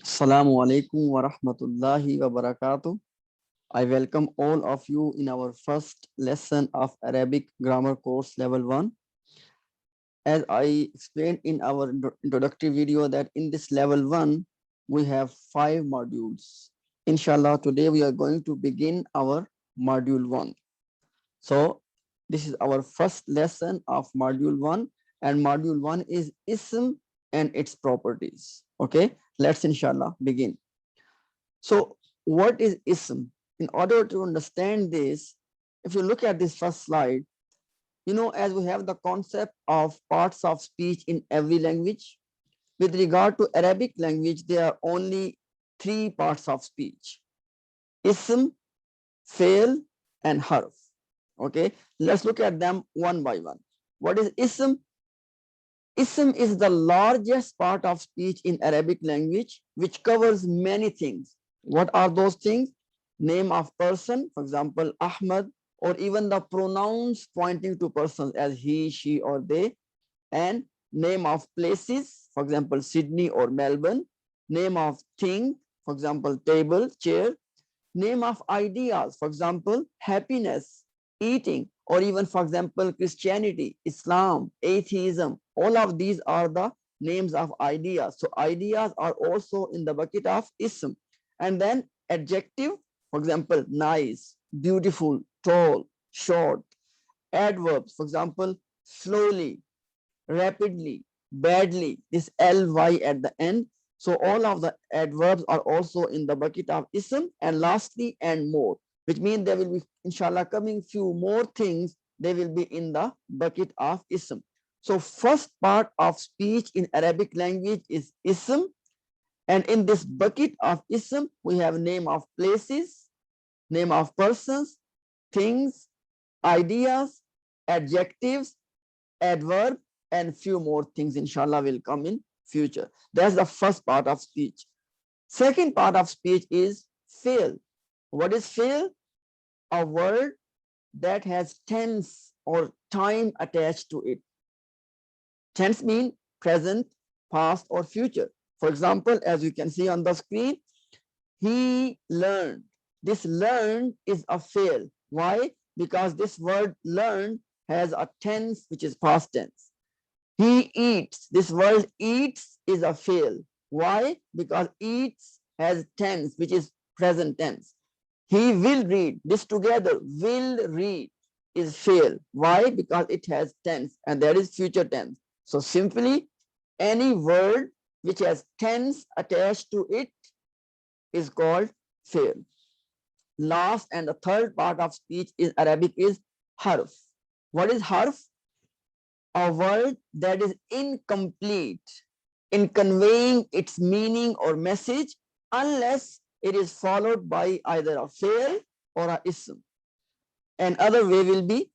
Assalamu alaikum wa rahmatullahi wa barakatuh. I welcome all of you in our first lesson of Arabic Grammar Course Level 1. As I explained in our introductory video that in this Level 1, we have 5 modules. Inshallah, today we are going to begin our Module 1. So, this is our first lesson of Module 1, and Module 1 is Ism and its properties. Okay, let's inshallah begin. So what is ism? In order to understand this, if you look at this first slide, as we have the concept of parts of speech in every language, with regard to Arabic language, there are only 3 parts of speech: ism, fail, and harf. Okay, let's look at them one by one. What is ism? Ism is the largest part of speech in Arabic language, which covers many things. What are those things? Name of person, for example, Ahmad, or even the pronouns pointing to persons as he, she, or they, and name of places, for example, Sydney or Melbourne, name of thing, for example, table, chair, name of ideas, for example, happiness, eating, or even, for example, Christianity, Islam, atheism. All of these are the names of ideas. So ideas are also in the bucket of ism. And then adjective, for example, nice, beautiful, tall, short. Adverbs, for example, slowly, rapidly, badly, this ly at the end. So all of the adverbs are also in the bucket of ism. And lastly, and more, which means there will be, inshallah, coming few more things, they will be in the bucket of ism. So first part of speech in Arabic language is ism. And in this bucket of ism, we have name of places, name of persons, things, ideas, adjectives, adverb, and few more things, inshallah, will come in future. That's the first part of speech. Second part of speech is fail. What is fail? A word that has tense or time attached to it. Tense means present, past, or future. For example, as you can see on the screen, he learned. This learned is a fail. Why? Because this word learn has a tense which is past tense. He eats. This word eats is a fail. Why? Because eats has tense, which is present tense. He will read. This together, will read, is fail. Why? Because it has tense, and there is future tense. So simply, any word which has tense attached to it is called fail. Last and the third part of speech in Arabic is harf. What is harf? A word that is incomplete in conveying its meaning or message unless it is followed by either a fail or a ism. Another way will be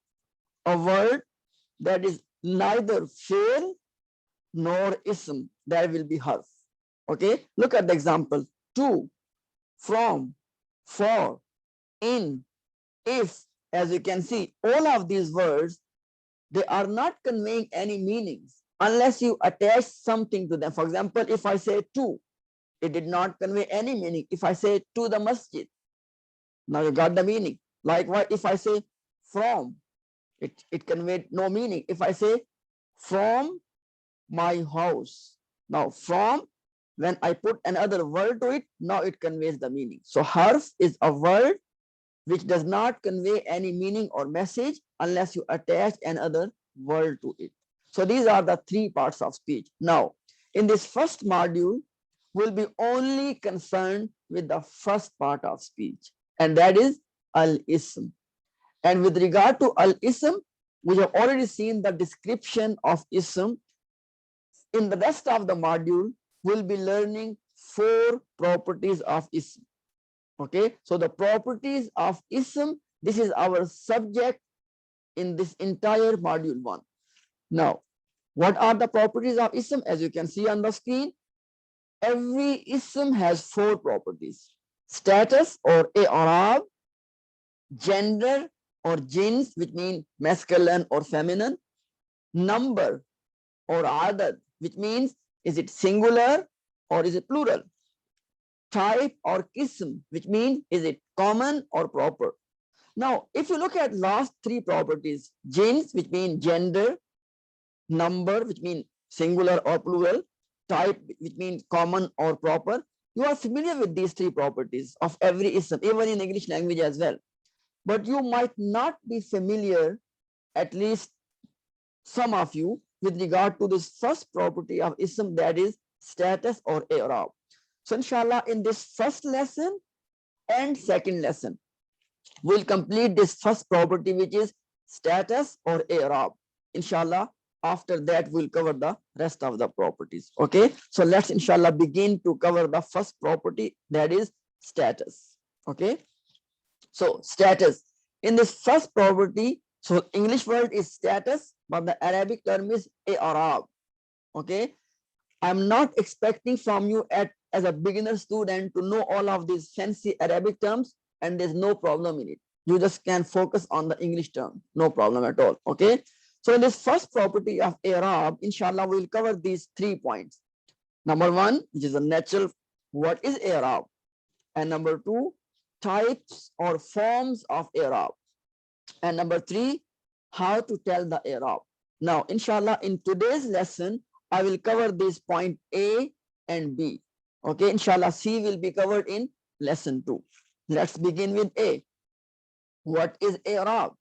a word that is neither fail nor ism. That will be harf. Okay, look at the example. To, from, for, in, if. As you can see, all of these words, they are not conveying any meanings unless you attach something to them. For example, if I say to, it did not convey any meaning. If I say to the masjid, now you got the meaning. Likewise, if I say from, it conveyed no meaning. If I say from my house, now from, when I put another word to it, now it conveys the meaning. So harf is a word which does not convey any meaning or message unless you attach another word to it. So these are the 3 parts of speech. Now, in this first module, we'll be only concerned with the first part of speech, and that is al-ism. And with regard to al-ism, we have already seen the description of ism. In the rest of the module, we'll be learning 4 properties of ism. Okay, so the properties of ism, this is our subject in this entire module 1. Now, what are the properties of ism? As you can see on the screen, every ism has 4 properties: status or i'rab, gender or jins, which mean masculine or feminine, number or adad, which means is it singular or is it plural, type, or ism, which means is it common or proper. Now, if you look at last three properties, jins, which mean gender, number, which means singular or plural, type, which means common or proper, you are familiar with these three properties of every ism, even in English language as well. But you might not be familiar, at least some of you, with regard to this first property of ism, that is status or i'rab. So inshallah, in this first lesson and second lesson, we'll complete this first property, which is status or i'rab. Inshallah, after that we'll cover the rest of the properties. Okay, so let's inshallah begin to cover the first property, that is status. Okay, so status, in this first property, so English word is status, but the Arabic term is i'rab. Okay, I'm not expecting from you as a beginner student to know all of these fancy Arabic terms, and there's no problem in it. You just can focus on the English term, no problem at all. Okay, so in this first property of i'rab, inshallah, we'll cover these 3 points. Number 1, which is a natural, what is i'rab? And number 2, types or forms of i'rab. And number 3, how to tell the i'rab. Now, inshallah, in today's lesson, I will cover this point A and B. Okay, inshallah, C will be covered in lesson 2. Let's begin with A. What is i'rab?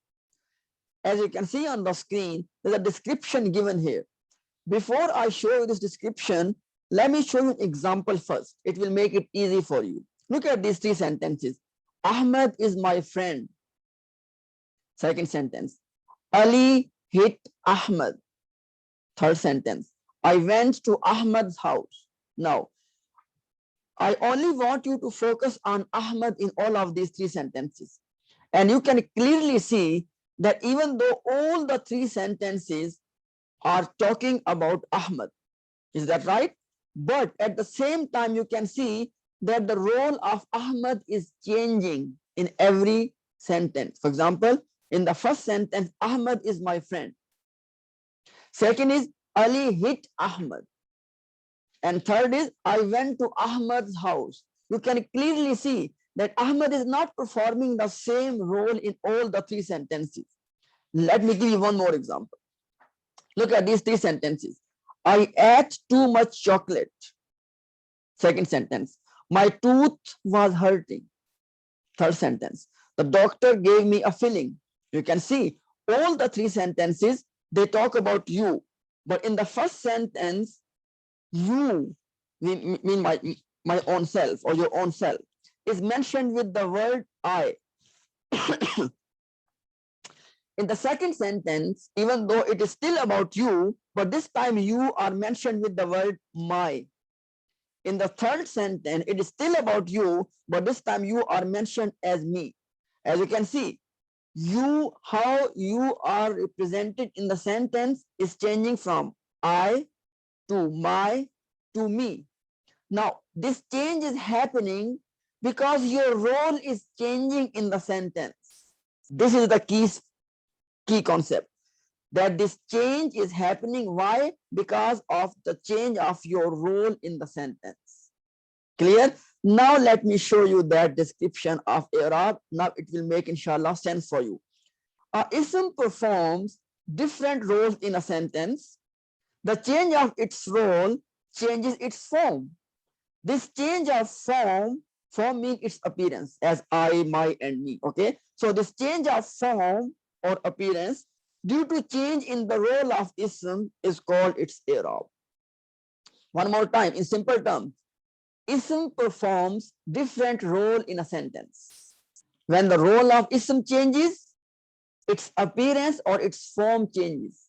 As you can see on the screen, there's a description given here. Before I show you this description, let me show you an example first. It will make it easy for you. Look at these 3 sentences. Ahmed is my friend. Second sentence. Ali hit Ahmed. Third sentence. I went to Ahmed's house. Now, I only want you to focus on Ahmed in all of these 3 sentences. And you can clearly see that even though all the 3 sentences are talking about Ahmed, is that right? But at the same time, you can see that the role of Ahmed is changing in every sentence. For example, in the first sentence, Ahmed is my friend. Second is, Ali hit Ahmed. And third is, I went to Ahmed's house. You can clearly see that Ahmed is not performing the same role in all the 3 sentences. Let me give you one more example. Look at these 3 sentences. I ate too much chocolate. Second sentence. My tooth was hurting. Third sentence. The doctor gave me a filling. You can see all the 3 sentences, they talk about you. But in the first sentence, you, mean my own self or your own self, is mentioned with the word I. In the second sentence, even though it is still about you, but this time you are mentioned with the word my. In the third sentence, it is still about you, but this time you are mentioned as me. As you can see, you, how you are represented in the sentence is changing from I to my to me. Now, this change is happening because your role is changing in the sentence. This is the key concept, that this change is happening. Why? Because of the change of your role in the sentence. Clear? Now let me show you that description of i'rab. Now it will make inshallah sense for you. Ism performs different roles in a sentence. The change of its role changes its form. This change of form means its appearance, as I, my, and me. Okay, so this change of form or appearance due to change in the role of ism is called its i'rab. One more time, in simple terms, ism performs different role in a sentence. When the role of ism changes, its appearance or its form changes.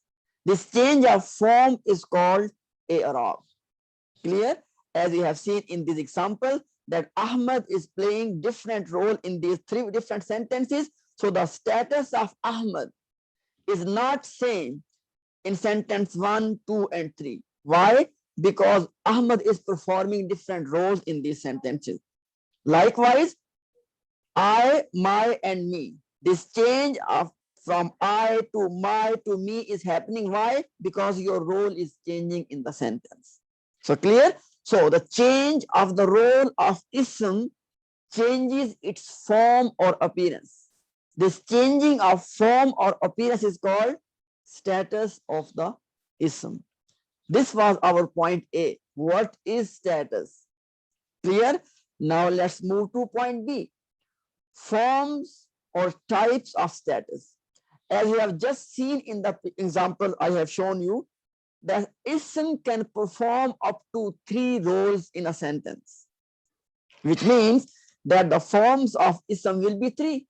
This change of form is called i'rab. Clear? As you have seen in this example, that Ahmed is playing different role in these 3 different sentences. So the status of Ahmed is not same in sentence 1, 2, and 3. Why? Because Ahmed is performing different roles in these sentences. Likewise, I, my, and me. This change of from I to my to me is happening. Why? Because your role is changing in the sentence. So clear? So the change of the role of ism changes its form or appearance. This changing of form or appearance is called status of the ism. This was our point A. What is status? Clear? Now let's move to point B. Forms or types of status. As you have just seen in the example I have shown you, the ism can perform up to 3 roles in a sentence, which means that the forms of ism will be 3.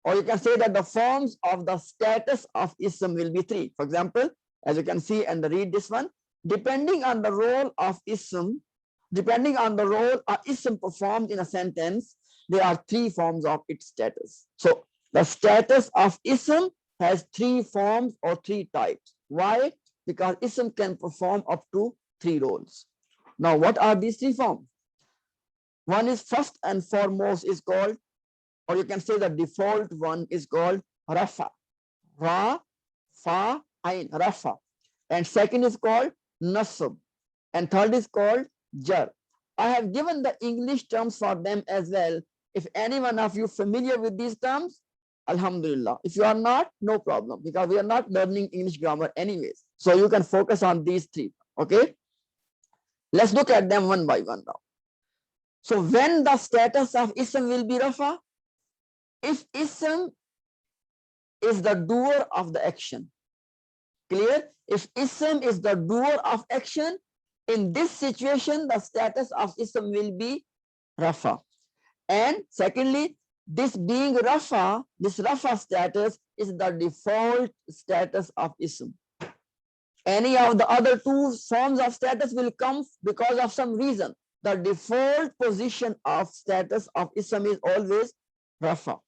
Or you can say that the forms of the status of ism will be 3. For example, as you can see and read this one, depending on the role of ism, depending on the role a ism performed in a sentence, there are 3 forms of its status. So the status of ism has 3 forms or 3 types. Why? Because ism can perform up to 3 roles. Now, what are these 3 forms? One is first and foremost is called, or you can say the default one is called rafa. Ra, fa, ain, rafa. And second is called nasab. And third is called jar. I have given the English terms for them as well. If any one of you familiar with these terms, alhamdulillah. If you are not, no problem, because we are not learning English grammar anyways. So you can focus on these 3. Okay. Let's look at them one by one now. So when the status of ism will be rafa, if ism is the doer of the action. Clear? If ism is the doer of action, in this situation, the status of ism will be rafa. And secondly, this being rafa, this rafa status is the default status of ism. Any of the other 2 forms of status will come because of some reason. The default position of status of ism is always rafa.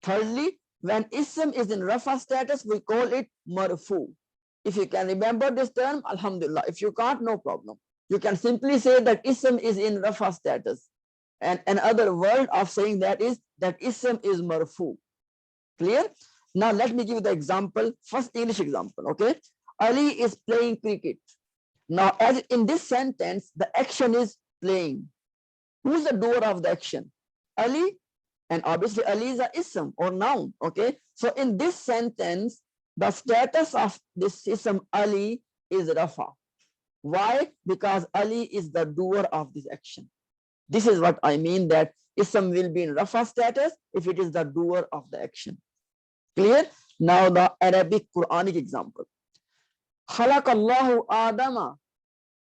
Thirdly, when ism is in rafa status, we call it marfu. If you can remember this term, alhamdulillah. If you can't, no problem. You can simply say that ism is in rafa status. And another word of saying that is that ism is marfu. Clear? Now let me give you the example, first English example, okay? Ali is playing cricket. Now, as in this sentence, the action is playing. Who's the doer of the action? Ali. And obviously, Ali is a ism or noun, okay? So in this sentence, the status of this ism Ali is rafa. Why? Because Ali is the doer of this action. This is what I mean, that ism will be in rafa status if it is the doer of the action. Clear? Now the Arabic Quranic example. Khalaqallahu Adama.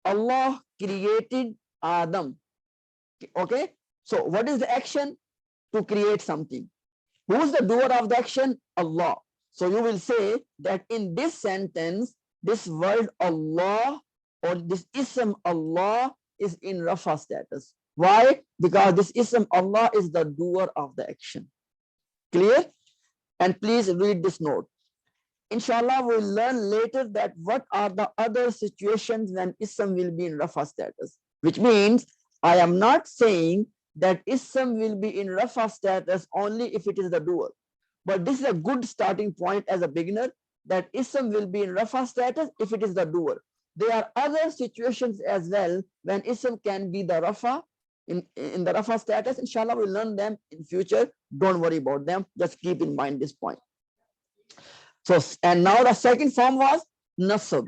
Allah created Adam. Okay? So what is the action? To create something. Who's the doer of the action? Allah. So you will say that in this sentence, this word Allah or this ism Allah is in rafa status. Why? Because this ism Allah is the doer of the action. Clear? And please read this note. Inshallah, we'll learn later that what are the other situations when ism will be in rafa status. Which means I am not saying that ism will be in rafa status only if it is the doer. But this is a good starting point as a beginner, that ism will be in rafa status if it is the doer. There are other situations as well when ism can be the rafa, in the rafa status. Inshallah, we'll learn them in future. Don't worry about them. Just keep in mind this point. So, and now the second form was nasab.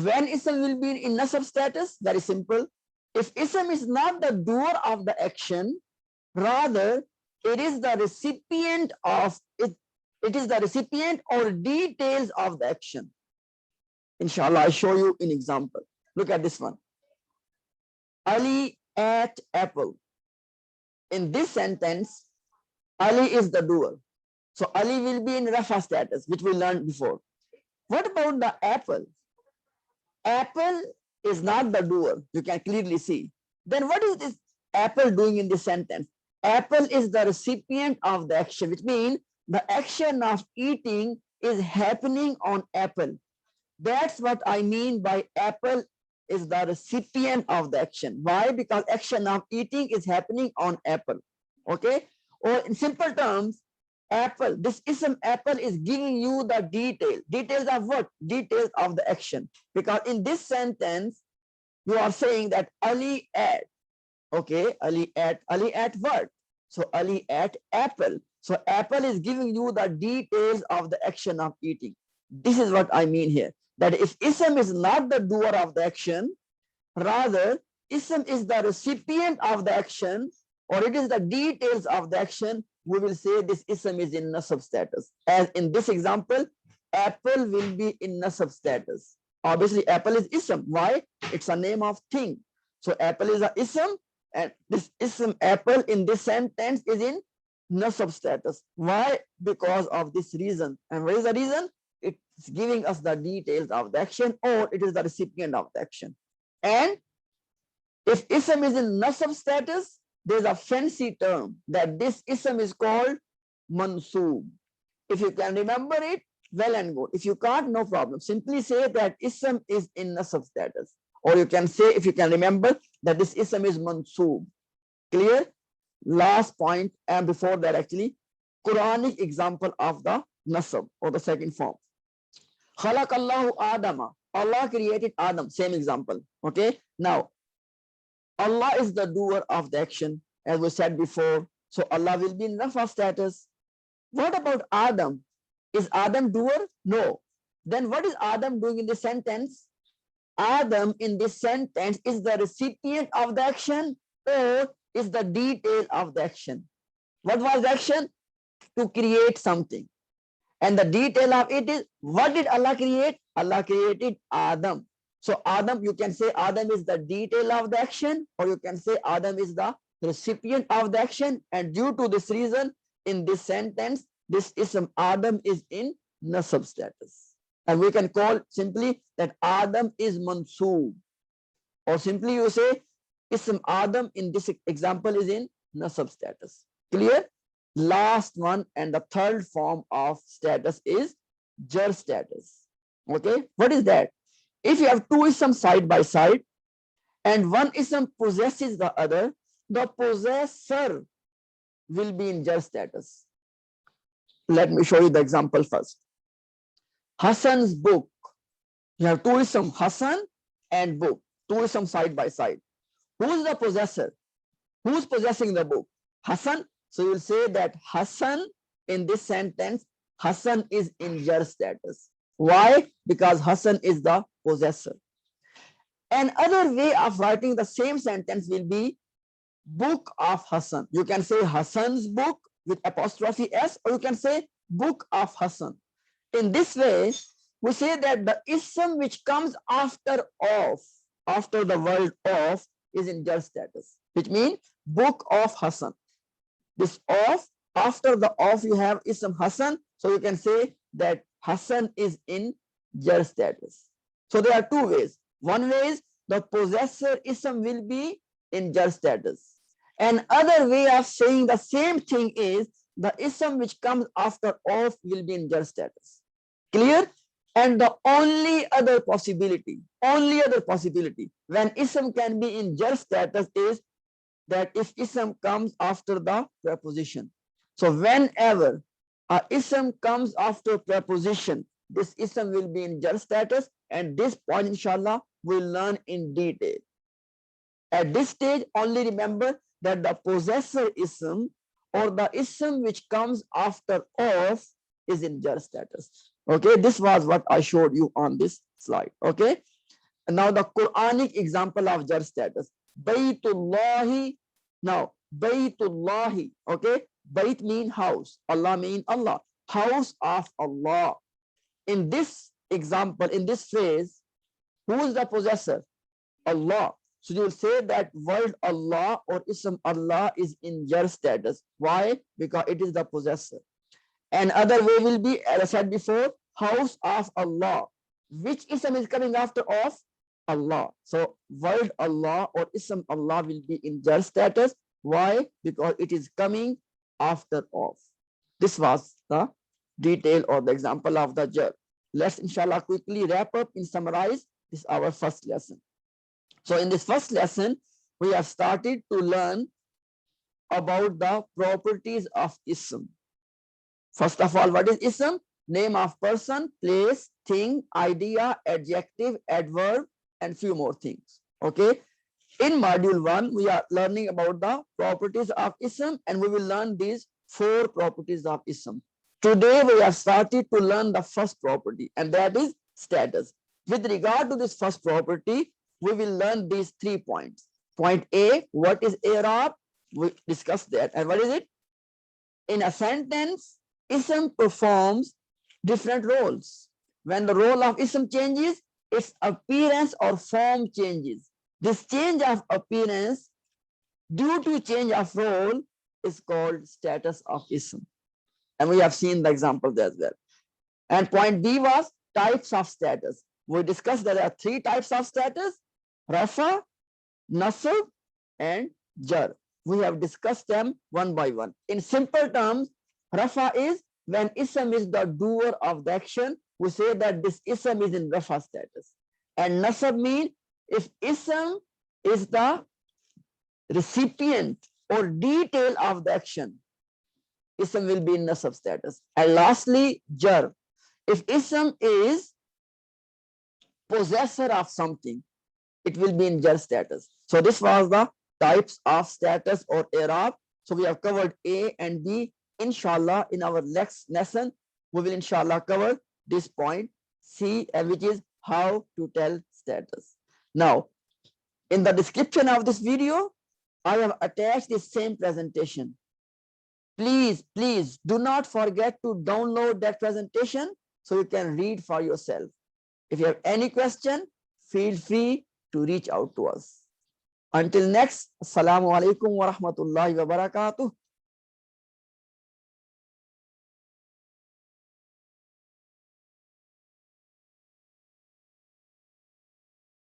When ism will be in nasab status, very simple. If ism is not the doer of the action, rather it is the recipient of it. It is the recipient or details of the action. Inshallah, I'll show you an example. Look at this one. Ali ate apple. In this sentence, Ali is the doer. So Ali will be in rafa status, which we learned before. What about the apple? Apple is not the doer. You can clearly see. Then what is this apple doing in this sentence? Apple is the recipient of the action, which means the action of eating is happening on apple. That's what I mean by apple is the recipient of the action. Why? Because action of eating is happening on apple. Okay? Or in simple terms, apple, this ism apple is giving you the detail. Details of what? Details of the action. Because in this sentence, You are saying that Ali ate. Okay, Ali ate what? So Ali ate apple. So apple is giving you the details of the action of eating. This is what I mean here. That if ism is not the doer of the action, rather ism is the recipient of the action, or it is the details of the action, we will say this ism is in nasab status. As in this example, apple will be in nasab status. Obviously, apple is ism. Why? It's a name of thing. So apple is a ism, and this ism apple in this sentence is in nasab status. Why? Because of this reason. And what is the reason? It's giving us the details of the action, or it is the recipient of the action. And if ism is in nasab status, there's a fancy term that this ism is called mansoob. If you can remember it, well and good. If you can't, no problem. Simply say that ism is in nasab status. Or you can say, if you can remember, that this ism is mansoob. Clear? Last point, and before that actually, Quranic example of the nasab, or the second form. Khalaqallahu Adama. Allah created Adam. Same example. Okay. Now, Allah is the doer of the action, as we said before. So Allah will be in rafa status. What about Adam? Is Adam doer? No. Then what is Adam doing in this sentence? Adam in this sentence is the recipient of the action, or is the detail of the action. What was the action? To create something. And the detail of it is, what did Allah create? Allah created Adam. So Adam, you can say Adam is the detail of the action, or you can say Adam is the recipient of the action. And due to this reason, in this sentence, this ism Adam is in nasab status. And we can call simply that Adam is mansoob. Or simply you say ism Adam in this example is in nasab status. Clear? Last one and the third form of status is jar status. Okay, what is that? If you have two isms side by side and one ism possesses the other, the possessor will be in jar status. Let me show you the example first. Hassan's book. You have two isms, Hassan and book. Two isms side by side. Who's the possessor? Who's possessing the book? Hassan. So you'll say that Hassan in this sentence, Hassan is in jar status. Why? Because Hassan is the possessor. Another way of writing the same sentence will be book of Hassan. You can say Hassan's book with apostrophe S, or you can say book of Hassan. In this way, we say that the ism which comes after of, after the word of, is in jar status, which means book of Hassan. This of, after the of you have ism Hassan, so you can say that Hassan is in jar status. So there are two ways. One way is the possessor ism will be in jar status. And other way of saying the same thing is the ism which comes after of will be in jar status. Clear? And the only other possibility when ism can be in jar status is that if ism comes after the preposition. So whenever a ism comes after preposition, this ism will be in jar status, and this point inshallah we'll learn in detail. At this stage, only remember that the possessor ism or the ism which comes after of is in jar status. Okay, this was what I showed you on this slide. Okay, and now the Quranic example of jar status. Baytullahi. Now, Baytullahi. Okay, Bayt mean house. Allah mean Allah. House of Allah. In this example, in this phrase, who is the possessor? Allah. So you will say that word Allah or ism Allah is in jar status. Why? Because it is the possessor. And other way will be, as I said before, house of Allah. Which ism is coming after of? Allah. So word Allah or ism Allah will be in jar status. Why? Because it is coming after of. This was the detail or the example of the jar. Let's inshallah quickly wrap up and summarize this our first lesson. So in this first lesson, we have started to learn about the properties of ism. First of all, what is ism? Name of person, place, thing, idea, adjective, adverb, and few more things. Okay. In module 1, we are learning about the properties of ism, and we will learn these 4 properties of ism. Today, we have started to learn the first property, and that is status. With regard to this first property, we will learn these 3 points. Point A, what is i'rab? We discussed that. And what is it? In a sentence, ism performs different roles. When the role of ism changes, its appearance or form changes. This change of appearance due to change of role is called status of ism. And we have seen the examples as well. And point B was types of status. We discussed that there are 3 types of status: rafa, nasab, and jar. We have discussed them one by one. In simple terms, rafa is when ism is the doer of the action, we say that this ism is in rafa status. And nasab means if ism is the recipient or detail of the action, ism will be in nasab status. And lastly, jar. If ism is possessor of something, it will be in jar status. So this was the types of status or i'rab. So we have covered A and B. Inshallah, in our next lesson, we will inshallah cover this point C, which is how to tell status. Now, in the description of this video, I have attached the same presentation. Please do not forget to download that presentation so you can read for yourself. If you have any question, feel free to reach out to us. Until next, Assalamu alaikum wa rahmatullahi wa barakatuh.